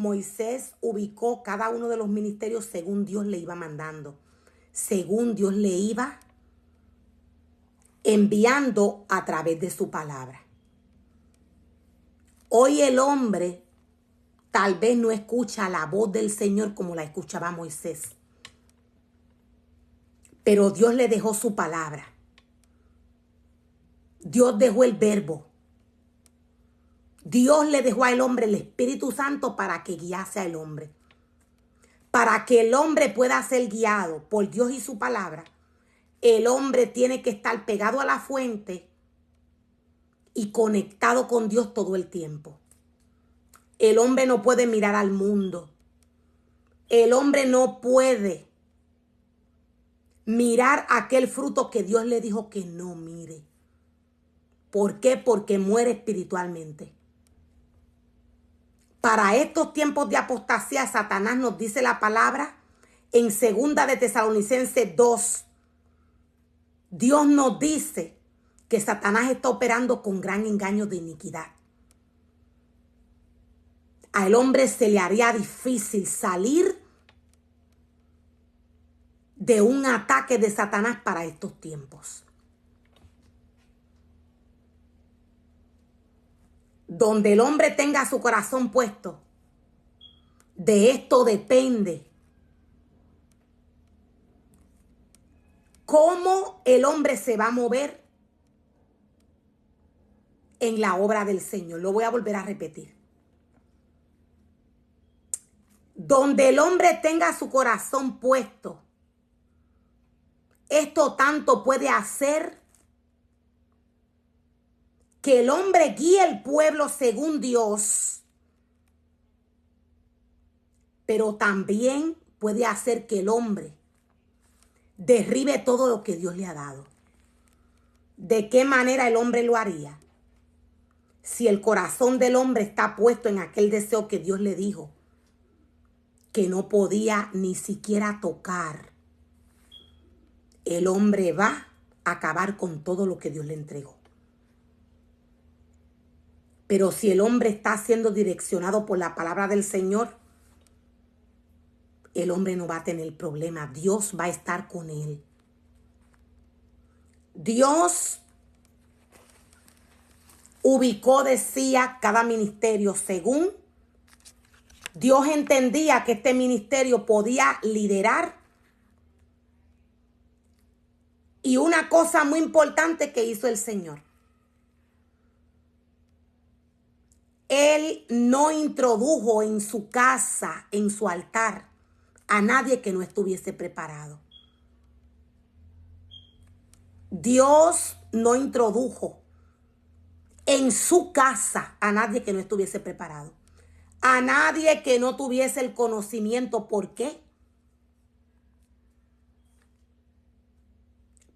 Moisés ubicó cada uno de los ministerios según Dios le iba mandando, según Dios le iba enviando a través de su palabra. Hoy el hombre tal vez no escucha la voz del Señor como la escuchaba Moisés, pero Dios le dejó su palabra. Dios dejó el verbo. Dios le dejó al hombre el Espíritu Santo para que guiase al hombre. Para que el hombre pueda ser guiado por Dios y su palabra, el hombre tiene que estar pegado a la fuente y conectado con Dios todo el tiempo. El hombre no puede mirar al mundo. El hombre no puede mirar aquel fruto que Dios le dijo que no mire. ¿Por qué? Porque muere espiritualmente. Para estos tiempos de apostasía, Satanás nos dice la palabra en 2 de Tesalonicenses 2. Dios nos dice que Satanás está operando con gran engaño de iniquidad. Al hombre se le haría difícil salir de un ataque de Satanás para estos tiempos. Donde el hombre tenga su corazón puesto, de esto depende cómo el hombre se va a mover en la obra del Señor. Lo voy a volver a repetir. Donde el hombre tenga su corazón puesto, esto tanto puede hacer que el hombre guíe el pueblo según Dios, pero también puede hacer que el hombre derribe todo lo que Dios le ha dado. ¿De qué manera el hombre lo haría? Si el corazón del hombre está puesto en aquel deseo que Dios le dijo que no podía ni siquiera tocar, el hombre va a acabar con todo lo que Dios le entregó. Pero si el hombre está siendo direccionado por la palabra del Señor, el hombre no va a tener problema. Dios va a estar con él. Dios ubicó, decía, cada ministerio según Dios entendía que este ministerio podía liderar. Y una cosa muy importante que hizo el Señor: Él no introdujo en su casa, en su altar, a nadie que no estuviese preparado. Dios no introdujo en su casa a nadie que no estuviese preparado. A nadie que no tuviese el conocimiento. ¿Por qué?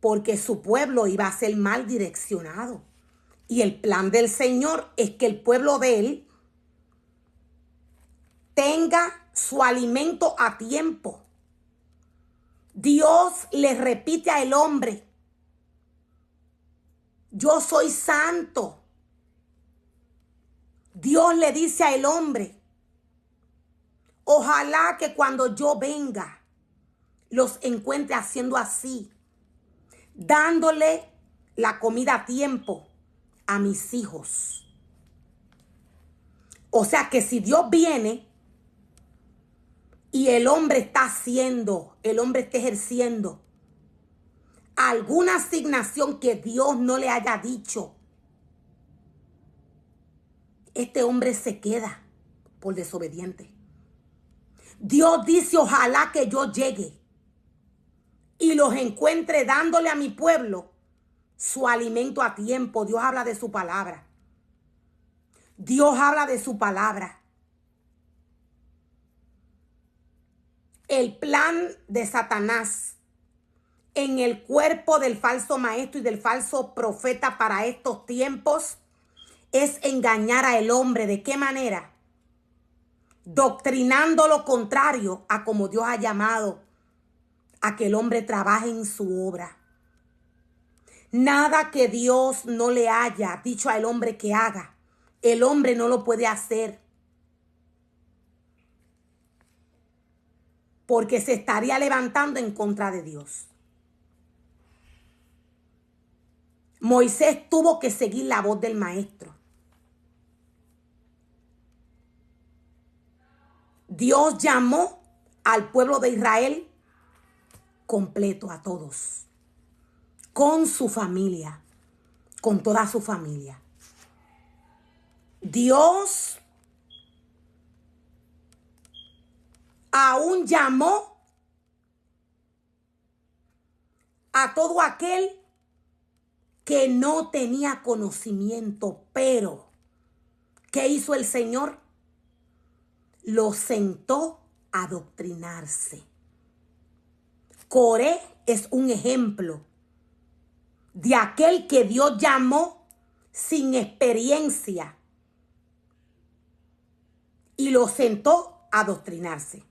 Porque su pueblo iba a ser mal direccionado. Y el plan del Señor es que el pueblo de Él tenga su alimento a tiempo. Dios le repite al hombre: yo soy santo. Dios le dice al hombre: ojalá que cuando yo venga los encuentre haciendo así, dándole la comida a tiempo a mis hijos. O sea que si Dios viene y el hombre está haciendo, el hombre está ejerciendo alguna asignación que Dios no le haya dicho, este hombre se queda por desobediente. Dios dice: ojalá que yo llegue y los encuentre dándole a mi pueblo su alimento a tiempo. Dios habla de su palabra. Dios habla de su palabra. El plan de Satanás en el cuerpo del falso maestro y del falso profeta para estos tiempos es engañar al hombre. ¿De qué manera? Doctrinando lo contrario a como Dios ha llamado a que el hombre trabaje en su obra. Nada que Dios no le haya dicho al hombre que haga, el hombre no lo puede hacer. porque se estaría levantando en contra de Dios. Moisés tuvo que seguir la voz del maestro. Dios llamó al pueblo de Israel completo, a todos, con su familia, con toda su familia. Dios aún llamó a todo aquel que no tenía conocimiento, pero ¿qué hizo el Señor? Lo sentó a adoctrinarse. Coré es un ejemplo de aquel que Dios llamó sin experiencia y lo sentó a adoctrinarse.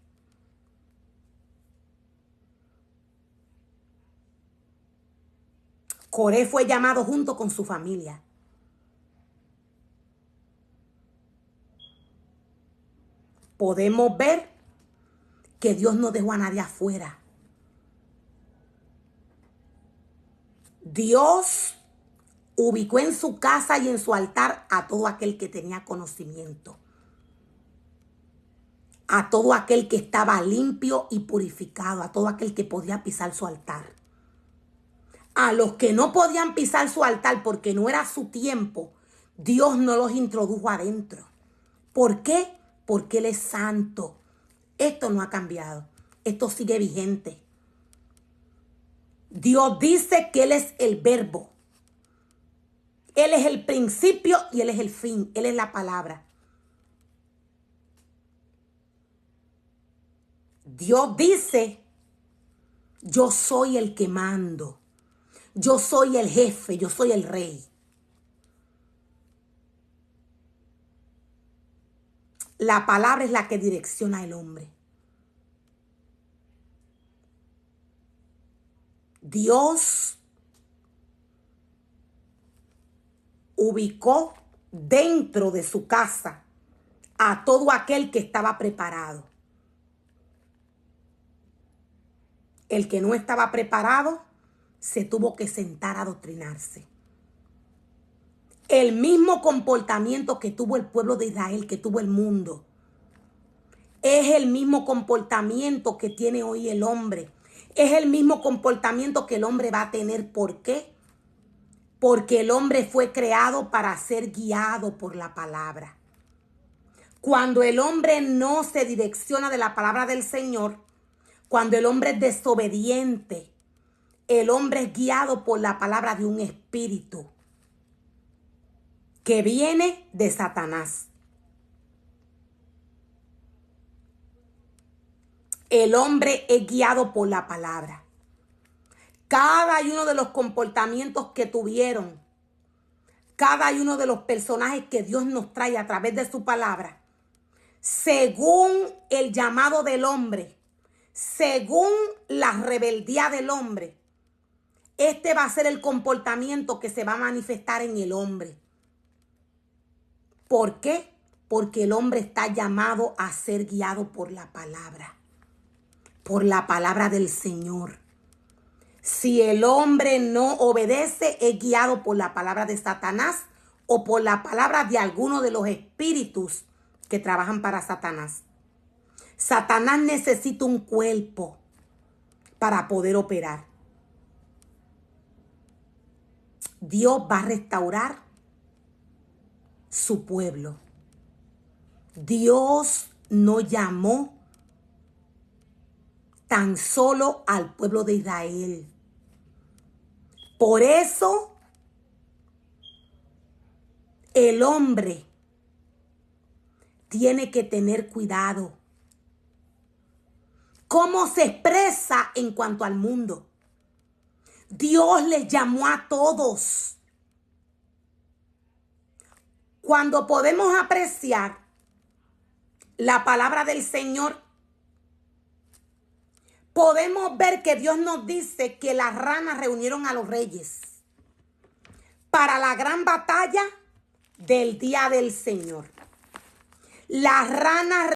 Coré fue llamado junto con su familia. Podemos ver que Dios no dejó a nadie afuera. Dios ubicó en su casa y en su altar a todo aquel que tenía conocimiento, a todo aquel que estaba limpio y purificado, a todo aquel que podía pisar su altar. A los que no podían pisar su altar porque no era su tiempo, Dios no los introdujo adentro. ¿Por qué? Porque Él es santo. Esto no ha cambiado. Esto sigue vigente. Dios dice que Él es el verbo. Él es el principio y Él es el fin. Él es la palabra. Dios dice, yo soy el que mando. Yo soy el jefe, yo soy el rey. La palabra es la que direcciona al hombre. Dios ubicó dentro de su casa a todo aquel que estaba preparado. El que no estaba preparado se tuvo que sentar a adoctrinarse. El mismo comportamiento que tuvo el pueblo de Israel, que tuvo el mundo, es el mismo comportamiento que tiene hoy el hombre. Es el mismo comportamiento que el hombre va a tener. ¿Por qué? Porque el hombre fue creado para ser guiado por la palabra. Cuando el hombre no se direcciona de la palabra del Señor, cuando el hombre es desobediente, el hombre es guiado por la palabra de un espíritu que viene de Satanás. El hombre es guiado por la palabra. Cada uno de los comportamientos que tuvieron, cada uno de los personajes que Dios nos trae a través de su palabra, según el llamado del hombre, según la rebeldía del hombre, este va a ser el comportamiento que se va a manifestar en el hombre. ¿Por qué? Porque el hombre está llamado a ser guiado por la palabra del Señor. Si el hombre no obedece, es guiado por la palabra de Satanás o por la palabra de alguno de los espíritus que trabajan para Satanás. Satanás necesita un cuerpo para poder operar. Dios va a restaurar su pueblo. Dios no llamó tan solo al pueblo de Israel. Por eso el hombre tiene que tener cuidado. ¿Cómo se expresa en cuanto al mundo? Dios les llamó a todos. Cuando podemos apreciar la palabra del Señor, podemos ver que Dios nos dice que las ranas reunieron a los reyes para la gran batalla del día del Señor. Las ranas